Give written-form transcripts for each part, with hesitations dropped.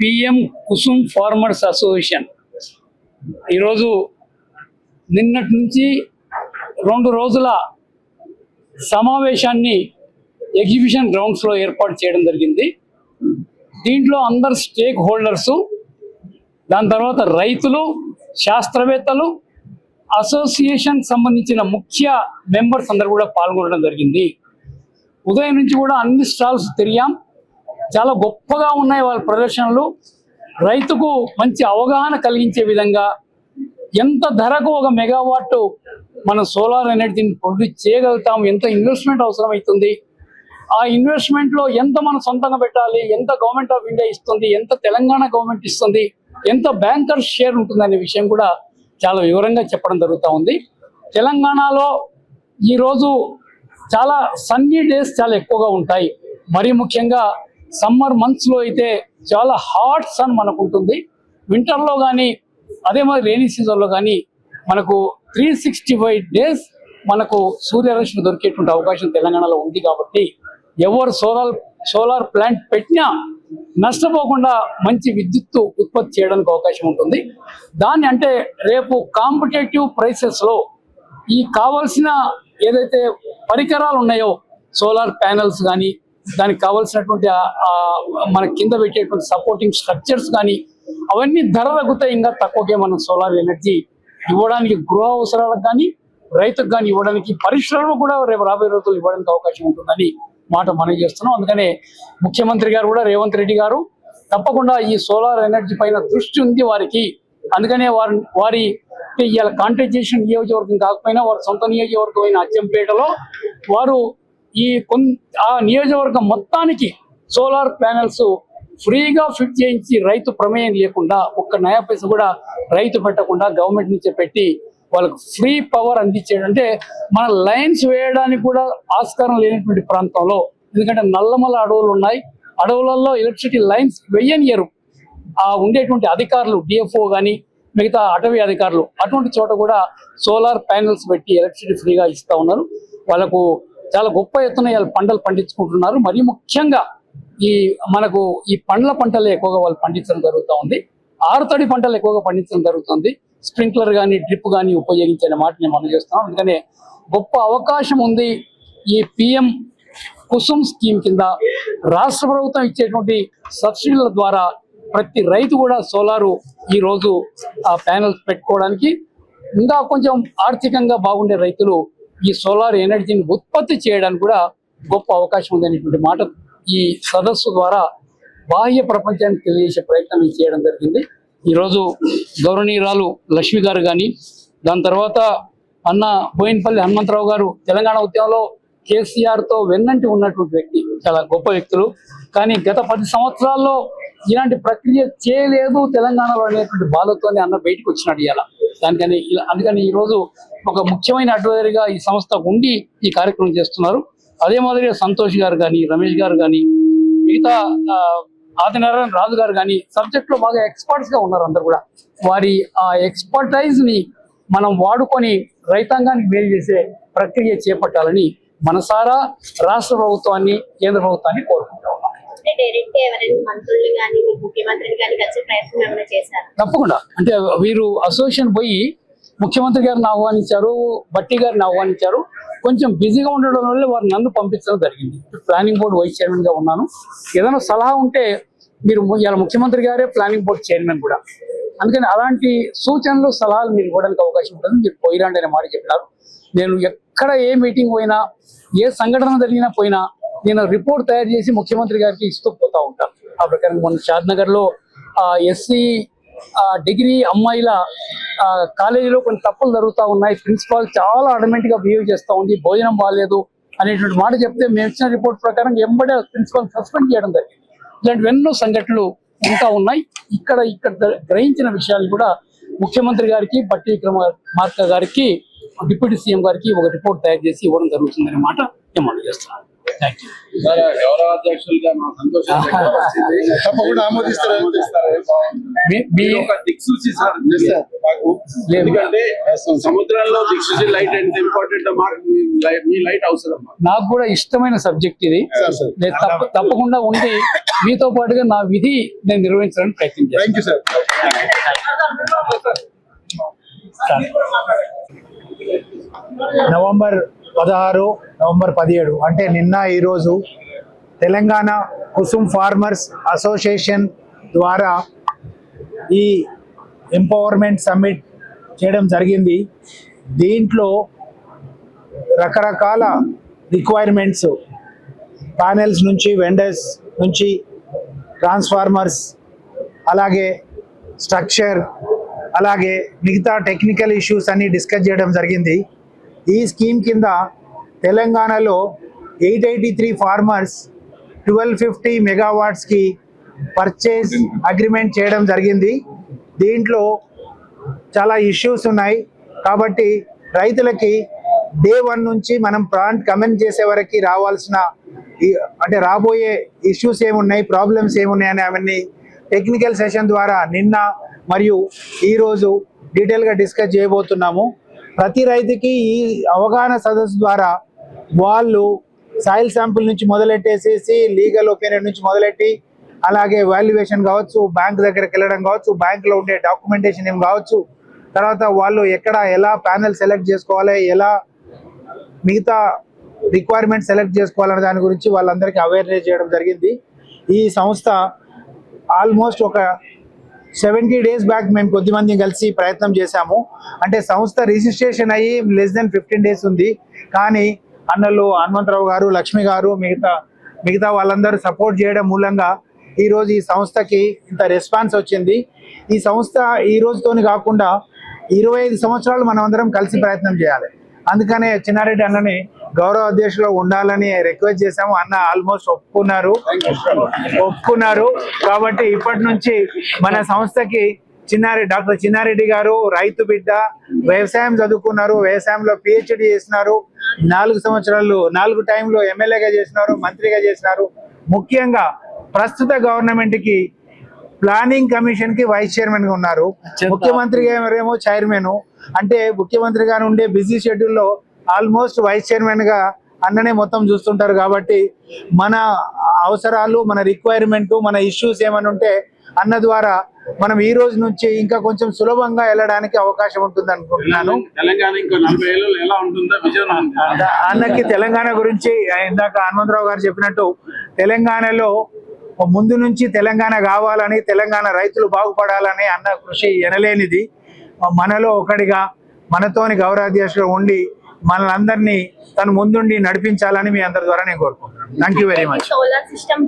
PM Kusum farmers association ఈరోజు నిన్నటి నుంచి 2 రోజుల సమావేశాన్ని ఎగ్జిబిషన్ గ్రౌండ్స్లో ఏర్పాటు చేయడం జరిగింది. దీంట్లో అందరు స్టేక్ హోల్డర్సు, దాని తర్వాత రైతులు, శాస్త్రవేత్తలు, అసోసియేషన్ సంబంధించిన ముఖ్య మెంబర్స్ అందరు కూడా పాల్గొనడం జరిగింది. ఉదయం నుంచి కూడా అన్ని స్టాల్స్ తిరిగాం. చాలా గొప్పగా ఉన్నాయి వాళ్ళ ప్రదర్శనలు. రైతుకు మంచి అవగాహన కలిగించే విధంగా ఎంత ధరకు ఒక మెగావాట్ మనం సోలార్ ఎనర్జీని ప్రొడ్యూస్ చేయగలుగుతాం, ఎంత ఇన్వెస్ట్మెంట్ అవసరమవుతుంది, ఆ ఇన్వెస్ట్మెంట్లో ఎంత మనం సొంతంగా పెట్టాలి, ఎంత గవర్నమెంట్ ఆఫ్ ఇండియా ఇస్తుంది, ఎంత తెలంగాణ గవర్నమెంట్ ఇస్తుంది, ఎంత బ్యాంకర్స్ షేర్ ఉంటుంది అనే విషయం కూడా చాలా వివరంగా చెప్పడం జరుగుతూ ఉంది. తెలంగాణలో ఈరోజు చాలా సన్నీ డేస్ చాలా ఎక్కువగా ఉంటాయి. మరీ ముఖ్యంగా సమ్మర్ మంత్స్లో అయితే చాలా హాట్ సన్ మనకు ఉంటుంది. వింటర్లో కానీ అదే మరి రైనీ సీజన్లో కానీ మనకు 365 డేస్ మనకు సూర్యరశ్మి దొరికేటువంటి అవకాశం తెలంగాణలో ఉంది. కాబట్టి ఎవరు సోలార్ ప్లాంట్ పెట్టినా నష్టపోకుండా మంచి విద్యుత్తు ఉత్పత్తి చేయడానికి అవకాశం ఉంటుంది. దాన్ని అంటే రేపు కాంపిటేటివ్ ప్రైసెస్లో ఈ కావాల్సిన ఏదైతే పరికరాలు ఉన్నాయో సోలార్ ప్యానల్స్ కానీ, దానికి కావాల్సినటువంటి మన కింద పెట్టేటువంటి సపోర్టింగ్ స్ట్రక్చర్స్ కానీ అవన్నీ ధర తగ్గుతాయి. ఇంకా తక్కువకే మనం సోలార్ ఎనర్జీ ఇవ్వడానికి గృహ అవసరాలకు కానీ రైతుకు కానీ ఇవ్వడానికి, పరిశ్రమలు కూడా రేపు రాబోయే రోజులు ఇవ్వడానికి అవకాశం ఉంటుందని మాట మనం చేస్తున్నాం. అందుకనే ముఖ్యమంత్రి గారు కూడా రేవంత్ రెడ్డి గారు తప్పకుండా ఈ సోలార్ ఎనర్జీ పైన దృష్టి ఉంది వారికి. అందుకనే వారి ఇవాళ కాంటాక్ట్ చేసిన నియోజకవర్గం కాకపోయినా వారి సొంత నియోజకవర్గమైన అచ్చంపేటలో వారు ఆ నియోజకవర్గం మొత్తానికి సోలార్ ప్యానెల్స్ ఫ్రీగా ఫిట్ చేయించి రైతు ప్రమేయం లేకుండా ఒక్క నయా పైసా కూడా రైతు పెట్టకుండా గవర్నమెంట్ నుంచే పెట్టి వాళ్ళకు ఫ్రీ పవర్ అందించేది. అంటే మన లైన్స్ వేయడానికి కూడా ఆస్కారం లేనటువంటి ప్రాంతంలో, ఎందుకంటే నల్లమల అడవులు ఉన్నాయి, అడవులలో ఎలక్ట్రిసిటీ లైన్స్ వెయ్యనియరు ఆ ఉండేటువంటి అధికారులు, డిఎఫ్ఓ కానీ మిగతా అటవీ అధికారులు. అటువంటి చోట కూడా సోలార్ ప్యానెల్స్ పెట్టి ఎలక్ట్రిసిటీ ఫ్రీగా ఇస్తూ ఉన్నారు. వాళ్ళకు చాలా గొప్ప ఎత్తున వాళ్ళు పంటలు పండించుకుంటున్నారు. మరీ ముఖ్యంగా మనకు ఈ పంటలు ఎక్కువగా వాళ్ళు పండించడం జరుగుతూ ఉంది. ఆరుతడి పంటలు ఎక్కువగా పండించడం జరుగుతుంది. స్ప్రింక్లర్ కానీ డ్రిప్ కానీ ఉపయోగించే మాట నేను మనం చేస్తున్నాం. అందుకనే గొప్ప అవకాశం ఉంది. ఈ పిఎం కుసుమ్ స్కీమ్ కింద రాష్ట్ర ప్రభుత్వం ఇచ్చేటువంటి సబ్సిడీల ద్వారా ప్రతి రైతు కూడా సోలారు ఈరోజు ఆ ప్యానెల్స్ పెట్టుకోవడానికి, ఇంకా కొంచెం ఆర్థికంగా బాగుండే రైతులు ఈ సోలార్ ఎనర్జీని ఉత్పత్తి చేయడానికి కూడా గొప్ప అవకాశం ఉందనేటువంటి మాట ఈ సదస్సు ద్వారా బాహ్య ప్రపంచానికి తెలియజేసే ప్రయత్నం చేయడం జరిగింది. ఈరోజు గౌరవనీయురాలు లక్ష్మి గారు కానీ, దాని తర్వాత అన్న బోయినపల్లి హనుమంతరావు గారు తెలంగాణ ఉద్యమంలో కేసీఆర్తో వెన్నంటి ఉన్నటువంటి వ్యక్తి, చాలా గొప్ప వ్యక్తులు. కానీ గత 10 సంవత్సరాల్లో ఇలాంటి ప్రక్రియ చేయలేదు తెలంగాణలో అనేటువంటి బాధతోనే అన్న బయటకు వచ్చినాడు ఇవాళ. అందుకని ఈరోజు ఒక ముఖ్యమైన అడ్వైజర్గా ఈ సంస్థ ఉండి ఈ కార్యక్రమం చేస్తున్నారు. అదే మాదిరిగా సంతోష్ గారు కానీ, రమేష్ గారు కానీ, మిగతా ఆదినారాయణ రాజు గారు కానీ సబ్జెక్ట్లో బాగా ఎక్స్పర్ట్స్గా ఉన్నారు. అందరు కూడా వారి ఆ ఎక్స్పర్టైజ్ని మనం వాడుకొని రైతాంగానికి మేలు చేసే ప్రక్రియ చేపట్టాలని మనసారా రాష్ట్ర ప్రభుత్వాన్ని, కేంద్ర ప్రభుత్వాన్ని కోరుకుంటా ఉన్నాం. తప్పకుండా. అంటే వీరు అసోసియేషన్ పోయి ముఖ్యమంత్రి గారిని ఆహ్వానించారు, బట్టి గారిని ఆహ్వానించారు. కొంచెం బిజీగా ఉండడం వల్ల వారు నన్ను పంపించడం జరిగింది. ప్లానింగ్ బోర్డు వైస్ చైర్మన్ గా ఉన్నాను. ఏదైనా సలహా ఉంటే మీరు ఇలా ముఖ్యమంత్రి గారే ప్లానింగ్ బోర్డు చైర్మన్ కూడా, అందుకని అలాంటి సూచనలు సలహాలు మీరు ఇవ్వడానికి అవకాశం ఉంటుంది. మీరు పోయిరాండి అనే మాట చెప్పినారు. నేను ఎక్కడ ఏ మీటింగ్ పోయినా, ఏ సంఘటన జరిగినా పోయినా నేను రిపోర్ట్ తయారు చేసి ముఖ్యమంత్రి గారికి ఇస్తూ పోతా ఉంటాను. ఆ ప్రకారం మొన్న షాద్నగర్లో ఎస్సీ డిగ్రీ అమ్మాయిల కాలేజీలో కొన్ని తప్పులు జరుగుతూ ఉన్నాయి. ప్రిన్సిపాల్ చాలా అడమెంట్గా బిహేవ్ చేస్తూ ఉంది, భోజనం బాగాలేదు అనేటువంటి మాట చెప్తే మేము ఇచ్చిన రిపోర్ట్ ప్రకారం ఎంబడే ప్రిన్సిపాల్ సస్పెండ్ చేయడం జరిగింది. ఇలాంటి ఎన్నో సంఘటనలు ఇంకా ఉన్నాయి. ఇక్కడ గ్రహించిన విషయాలు కూడా ముఖ్యమంత్రి గారికి, బట్టి విక్రమార్క గారికి, డిప్యూటీ సీఎం గారికి ఒక రిపోర్ట్ తయారు చేసి ఇవ్వడం జరుగుతుందనే మాట నేను మనం చేస్తున్నాను. Thank you. గౌరవ అధ్యక్షులుగా మా సంతోషం తప్పకుండా ఆమోదిస్తారు. మీరు ఒక దిక్సూచి సార్ మాకు. ఎందుకంటే సముద్రంలో దిక్సూచి లైట్ ఎంత ఇంపార్టెంట్ మాకు మీ లైట్ అవసరం. నాకు కూడా ఇష్టమైన సబ్జెక్ట్ ఇది. నేను తప్పకుండా ఉండి మీతో పాటుగా నా విధి నేను నిర్వహించడానికి ప్రయత్నం చేస్తాను. Thank you sir. November 16, November 17 అంటే నిన్న ఈరోజు తెలంగాణ కుసుమ్ ఫార్మర్స్ అసోసియేషన్ ద్వారా ఈ ఎంపవర్మెంట్ సమ్మిట్ చేయడం జరిగింది. దీంట్లో రకరకాల రిక్వైర్మెంట్స్ ప్యానెల్స్ నుంచి, వెండర్స్ నుంచి, ట్రాన్స్ఫార్మర్స్, అలాగే స్ట్రక్చర్, అలాగే మిగతా టెక్నికల్ ఇష్యూస్ అన్ని డిస్కస్ చేయడం జరిగింది. ఈ స్కీమ్ కింద తెలంగాణలో 883 ఫార్మర్స్ 1250 మెగావాట్స్కి పర్చేజ్ అగ్రిమెంట్ చేయడం జరిగింది. దీంట్లో చాలా ఇష్యూస్ ఉన్నాయి కాబట్టి రైతులకి డే 1 నుంచి మనం ప్లాంట్ కమెంట్ చేసే వరకు రావాల్సిన అంటే రాబోయే ఇష్యూస్ ఏమున్నాయి, ప్రాబ్లమ్స్ ఏమున్నాయని అవన్నీ టెక్నికల్ సెషన్ ద్వారా నిన్న మరియు ఈరోజు డీటెయిల్గా డిస్కస్ చేయబోతున్నాము. ప్రతి రైతుకి ఈ అవగాహన సదస్సు ద్వారా వాళ్ళు సాయిల్ శాంపుల్ నుంచి మొదలెట్టేసేసి లీగల్ ఒపీనియన్ నుంచి మొదలెట్టి అలాగే వాల్యుయేషన్ కావచ్చు, బ్యాంక్ దగ్గరికి వెళ్ళడం కావచ్చు, బ్యాంక్లో ఉండే డాక్యుమెంటేషన్ ఏం కావచ్చు, తర్వాత వాళ్ళు ఎక్కడ ఎలా ప్యానెల్ సెలెక్ట్ చేసుకోవాలి, ఎలా మిగతా రిక్వైర్మెంట్ సెలెక్ట్ చేసుకోవాలనే దాని గురించి వాళ్ళందరికీ అవేర్నెస్ చేయడం జరిగింది. ఈ సంస్థ ఆల్మోస్ట్ ఒక 70 డేస్ బ్యాక్ మేము కొద్దిమంది కలిసి ప్రయత్నం చేశాము. అంటే సంస్థ రిజిస్ట్రేషన్ అయ్యి లెస్ దెన్ 15 డేస్ ఉంది. కానీ అన్నలు హనుమంతరావు గారు, లక్ష్మి గారు, మిగతా వాళ్ళందరూ సపోర్ట్ చేయడం మూలంగా ఈరోజు ఈ సంస్థకి ఇంత రెస్పాన్స్ వచ్చింది. ఈ సంస్థ ఈ రోజుతోని కాకుండా 25 సంవత్సరాలు మనం అందరం కలిసి ప్రయత్నం చేయాలి. అందుకనే చిన్నారెడ్డి అన్నని గౌరవ అధ్యక్షులు ఉండాలని రిక్వెస్ట్ చేశాము. అన్న ఆల్మోస్ట్ ఒప్పుకున్నారు. కాబట్టి ఇప్పటి నుంచి మన సంస్థకి డాక్టర్ చిన్నారెడ్డి గారు రైతు బిడ్డ, వ్యవసాయం చదువుకున్నారు, వ్యవసాయంలో PhD చేసినారు, 4 సంవత్సరాలు 4 టైంలో ఎమ్మెల్యేగా చేసినారు, మంత్రిగా చేసినారు. ముఖ్యంగా ప్రస్తుత గవర్నమెంట్ కి ప్లానింగ్ కమిషన్ కి వైస్ చైర్మన్ గా ఉన్నారు. ముఖ్యమంత్రి గారేమో చైర్మన్. అంటే ముఖ్యమంత్రి గారు ఉండే బిజీ షెడ్యూల్లో ఆల్మోస్ట్ వైస్ చైర్మన్ గా అన్ననే మొత్తం చూస్తుంటారు. కాబట్టి మన అవసరాలు, మన రిక్వైర్మెంట్, మన ఇష్యూస్ ఏమైనా ఉంటే అన్న ద్వారా మనం ఈ రోజు నుంచి ఇంకా కొంచెం సులభంగా వెళ్ళడానికి అవకాశం ఉంటుంది అనుకుంటున్నాను. అన్నకి తెలంగాణ గురించి ఇందాక హనుమంతరావు గారు చెప్పినట్టు తెలంగాణలో ముందు నుంచి తెలంగాణ కావాలని, తెలంగాణ రైతులు బాగుపడాలని అన్న కృషి ఎనలేనిది. మనలో ఒకటిగా మనతోని గౌరవాధ్యక్షుడు ఉండి మనల్ని తను ముందుండి నడిపించాలని మీ అందరి ద్వారా నేను కోరుకుంటున్నాను. Thank you very much. Solar system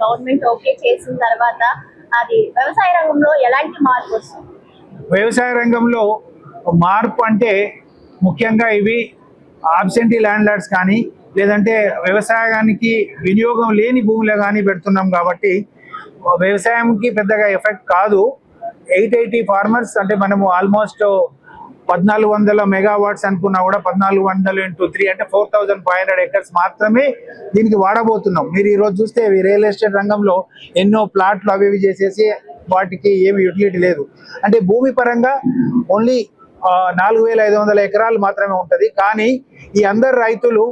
government okay చేసిన తర్వాత అది వ్యవసాయ రంగంలో ఎలాంటి మార్పు వస్తుంది? వ్యవసాయ రంగంలో మార్పు అంటే ముఖ్యంగా ఇవి ఆబ్సెంటీ ల్యాండ్ లార్డ్స్ కానీ లేదంటే వ్యవసాయానికి వినియోగం లేని భూములే కానీ పెడుతున్నాం కాబట్టి వ్యవసాయంకి పెద్దగా ఎఫెక్ట్ కాదు. 880 ఫార్మర్స్ అంటే మనము ఆల్మోస్ట్ 1400 మెగావాట్స్ అనుకున్నా కూడా 1400 × 3 అంటే 4500 ఎకర్స్ మాత్రమే దీనికి వాడబోతున్నాం. మీరు ఈరోజు చూస్తే రియల్ ఎస్టేట్ రంగంలో ఎన్నో ప్లాట్లు అవి చేసేసి వాటికి ఏమి యూటిలిటీ లేదు. అంటే భూమి పరంగా ఓన్లీ 4500 ఎకరాలు మాత్రమే ఉంటుంది. కానీ ఈ అందరు రైతులు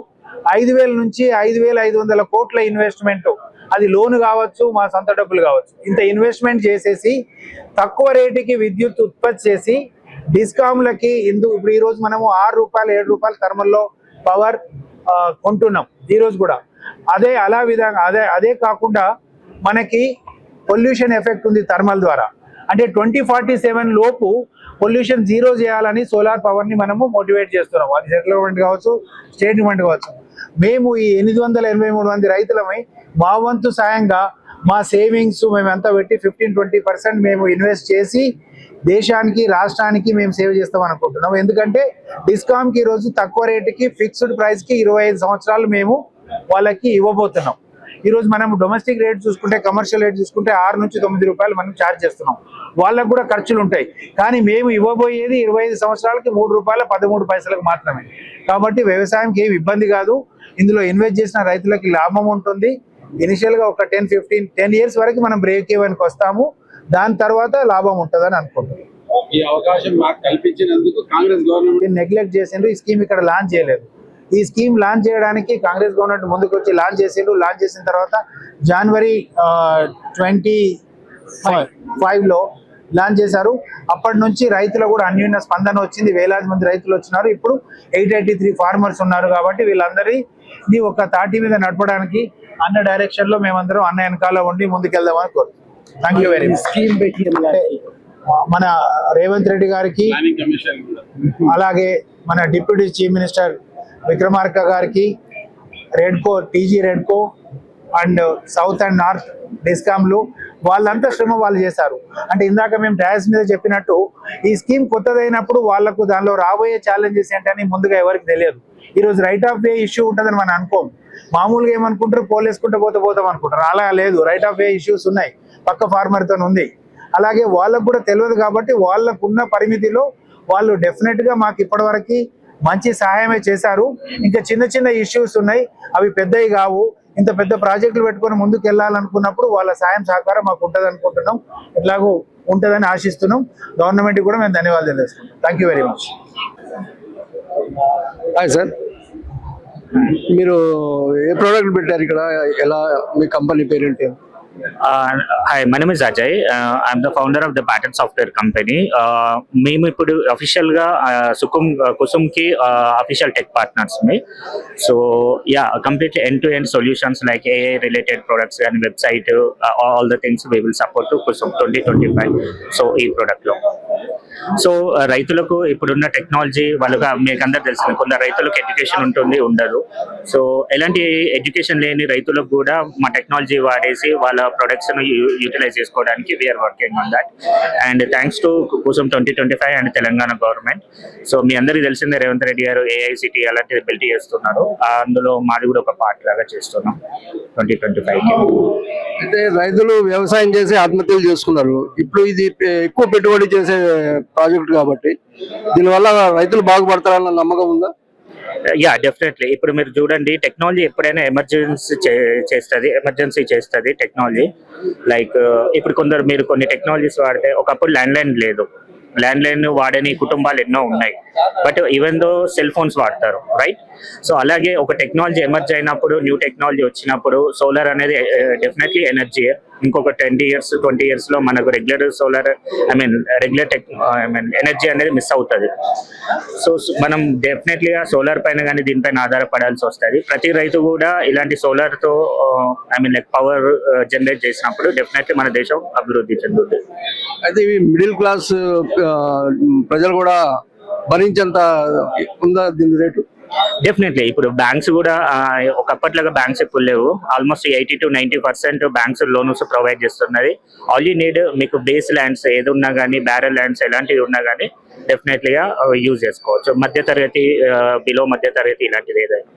5000 నుంచి 5500 కోట్ల ఇన్వెస్ట్మెంట్, అది లోన్ కావచ్చు, మా సొంత డబ్బులు కావచ్చు, ఇంత ఇన్వెస్ట్మెంట్ చేసేసి తక్కువ రేటుకి విద్యుత్ ఉత్పత్తి చేసి డిస్కామ్లకి ఇప్పుడు ఈరోజు మనము 6 రూపాయలు 7 రూపాయలు థర్మల్లో పవర్ కొంటున్నాం ఈరోజు కూడా. అదే కాకుండా మనకి పొల్యూషన్ ఎఫెక్ట్ ఉంది థర్మల్ ద్వారా. అంటే 2047 లోపు పొల్యూషన్ 0 చేయాలని సోలార్ పవర్ని మనము మోటివేట్ చేస్తున్నాం. అది సెంట్రల్ గవర్నమెంట్ కావచ్చు, స్టేట్ గవర్నమెంట్ కావచ్చు. మేము ఈ 883 మంది రైతులమై మా వంతు సాయంగా మా సేవింగ్స్ మేమంతా పెట్టి 15-20% మేము ఇన్వెస్ట్ చేసి దేశానికి, రాష్ట్రానికి మేము సేవ్ చేస్తాం అనుకుంటున్నాం. ఎందుకంటే డిస్కామ్కి ఈరోజు తక్కువ రేటుకి ఫిక్స్డ్ ప్రైస్కి 25 సంవత్సరాలు మేము వాళ్ళకి ఇవ్వబోతున్నాం. ఈరోజు మనం డొమెస్టిక్ రేట్ చూసుకుంటే, కమర్షియల్ రేట్ చూసుకుంటే 6 నుంచి 9 రూపాయలు మనం ఛార్జ్ చేస్తున్నాం. వాళ్ళకు కూడా ఖర్చులు ఉంటాయి, కానీ మేము ఇవ్వబోయేది 25 సంవత్సరాలకి 3 రూపాయల 13 పైసలకు మాత్రమే. కాబట్టి వ్యవసాయంకి ఏమి ఇబ్బంది కాదు, ఇందులో ఇన్వెస్ట్ చేసిన రైతులకి లాభం ఉంటుంది. ఇనిషియల్ గా ఒక 10 ఇయర్స్ వరకు మనం బ్రేక్ ఈవెన్కి వస్తాము, దాని తర్వాత లాభం ఉంటుందని అనుకుంటున్నాం. ఈ అవకాశం మాకు కల్పించినందుకు కాంగ్రెస్ గవర్నమెంట్ నెగ్లెక్ట్ చేసిండ్రు, ఈ స్కీమ్ ఇక్కడ లాంచ్ చేయలేదు. ఈ స్కీమ్ లాంచ్ చేయడానికి కాంగ్రెస్ గవర్నమెంట్ ముందుకు వచ్చి లాంచ్ చేసిండ్రు. లాంచ్ చేసిన తర్వాత జనవరి 25లో లాంచ్ చేశారు. అప్పటి నుంచి రైతులు కూడా అన్యూన్య స్పందన వచ్చింది, వేలాది మంది రైతులు వచ్చినారు. ఇప్పుడు 883 ఫార్మర్స్ ఉన్నారు. కాబట్టి వీళ్ళందరినీ ఒక తాటి మీద నడపడానికి అన్న డైరెక్షన్ లో మేమందరం అన్న వెనకాల ఉండి ముందుకెళ్దామని కోరుతున్నాం. Thank you very much. Scheme పెట్టి మన రేవంత్ రెడ్డి గారికి, ప్లానింగ్ కమిషన్ అలాగే మన డిప్యూటీ చీఫ్ మినిస్టర్ విక్రమార్క గారికి, REDCO, TG REDCO and south and north డిస్కామ్లు వాళ్ళంతా శ్రమ వాళ్ళు చేశారు. అంటే ఇందాక మేము డాష్ మీద చెప్పినట్టు ఈ స్కీమ్ కొత్తదైనప్పుడు వాళ్ళకు దానిలో రాబోయే ఛాలెంజెస్ ఏంటని ముందుగా ఎవరికి తెలియదు. ఈరోజు రైట్ ఆఫ్ వే ఇష్యూ ఉంటుందని మనం అనుకోం. మామూలుగా ఏమనుకుంటారు, పోలేసుకుంటూ పోతాం అనుకుంటారు. అలా లేదు, రైట్ ఆఫ్ వే ఇష్యూస్ ఉన్నాయి, పక్క ఫార్మర్తో ఉంది. అలాగే వాళ్ళకు కూడా తెలియదు. కాబట్టి వాళ్ళకున్న పరిమితిలో వాళ్ళు డెఫినెట్గా మాకు ఇప్పటివరకు మంచి సహాయమే చేశారు. ఇంకా చిన్న చిన్న ఇష్యూస్ ఉన్నాయి, అవి పెద్దవి కావు. ఇంత పెద్ద ప్రాజెక్టులు పెట్టుకొని ముందుకు వెళ్ళాలనుకున్నప్పుడు వాళ్ళ సాయం సహకారం మాకు ఉంటుంది అనుకుంటున్నాం. ఇట్లాగూ ఉంటుందని ఆశిస్తున్నాం. గవర్నమెంట్కి కూడా మేము ధన్యవాదాలు తెలుస్తున్నాం. Thank you very much. Hi sir, మీరు ఏ ప్రోడక్ట్ పెట్టారు ఇక్కడ, ఎలా మీ కంపెనీ పేరేంటి? Hi, my name is Ajay. I'm the founder of the patent software company. మేము ఇప్పుడు అఫీషియల్ గా కుసుమ్ కి అఫీషియల్ టెక్ పార్ట్నర్స్ మీ. So yeah, completely end to end solutions like AI related products and website, all the things we will support to Kusum 2025. So ఈ product లో so రైతులకు ఇప్పుడున్న technology వాళ్ళగా మీకు అందరు తెలిసింది, కొందరు రైతులకు ఎడ్యుకేషన్ ఉంటుంది, ఉండదు. సో ఎలాంటి ఎడ్యుకేషన్ లేని రైతులకు కూడా మా టెక్నాలజీ వాడేసి వాళ్ళ ప్రొడక్ట్స్ ను యూటిలైజ్ చేసుకోవడానికి we're working on that. And thanks to Kusum 2025 and Telangana government. So మీ అందరికీ తెలిసిందే, రేవంత్ రెడ్డి గారు AICT అలాంటిది బిల్డ్ చేస్తున్నారు. అందులో మాది కూడా ఒక పార్ట్ లాగా చేస్తున్నాం 2025కి. అయితే రైతులు వ్యవసాయం చేసి ఆత్మహత్యలు చేసుకున్నారు. ఇప్పుడు ఇది ఎక్కువ పెట్టుబడి చేసే ప్రాజెక్ట్ కాబట్టి దీనివల్ల రైతులు బాగుపడతారన్న నమ్మకం ఉందా? Yeah, definitely. ఇప్పుడు మీరు చూడండి, టెక్నాలజీ ఎప్పుడైనా ఎమర్జెన్సీ చేస్తుంది టెక్నాలజీ. లైక్ ఇప్పుడు మీరు కొన్ని టెక్నాలజీస్ వాడితే, ఒకప్పుడు ల్యాండ్ లైన్ వాడని కుటుంబాలు ఎన్నో ఉన్నాయి. But even though cell phones వాడతారు, రైట్? సో అలాగే ఒక టెక్నాలజీ ఎమర్జ్ అయినప్పుడు, న్యూ టెక్నాలజీ వచ్చినప్పుడు సోలార్ అనేది డెఫినెట్లీ ఎనర్జీ. ఇంకొక 20 years లో మనకు రెగ్యులర్ సోలార్ ఎనర్జీ అనేది మిస్ అవుతుంది. సో మనం డెఫినెట్లీ ఆ సోలార్ పైన కానీ దీనిపైన ఆధారపడాల్సి వస్తుంది. ప్రతి రైతు కూడా ఇలాంటి సోలార్ తో పవర్ జనరేట్ చేసినప్పుడు డెఫినెట్లీ మన దేశం అభివృద్ధి చెందుతుంది. అయితే ఇవి మిడిల్ క్లాస్ ప్రజలు కూడా భరించేంత ఉందా దీని రేటు? డెఫినెట్లీ. ఇప్పుడు బ్యాంక్స్ కూడా ఒకప్పట్లాగా బ్యాంక్స్ ఇప్పుడు లేవు. Almost 80 to 90% banks loans provide చేస్తున్నది. ఆల్ యూ నీడ్, మీకు బేస్ ల్యాండ్స్ ఏది ఉన్నా కానీ, బ్యారల్ ల్యాండ్స్ ఎలాంటివి ఉన్నా కానీ డెఫినెట్లీగా యూజ్ చేసుకోవచ్చు. మధ్యతరగతి, బిలో మధ్యతరగతి ఇలాంటిది ఏదైనా.